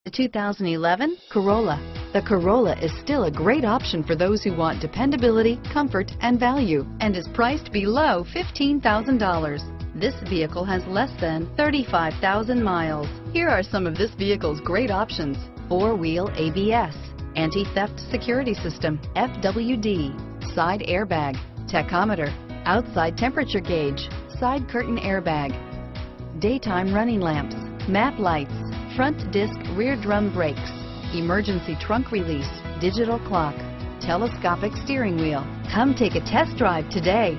The 2011 Corolla. The Corolla is still a great option for those who want dependability, comfort, and value, and is priced below $15,000. This vehicle has less than 35,000 miles. Here are some of this vehicle's great options: four-wheel ABS, anti-theft security system, FWD, side airbag, tachometer, outside temperature gauge, side curtain airbag, daytime running lamps, map lights, front disc rear drum brakes, emergency trunk release, digital clock, telescopic steering wheel. Come take a test drive today.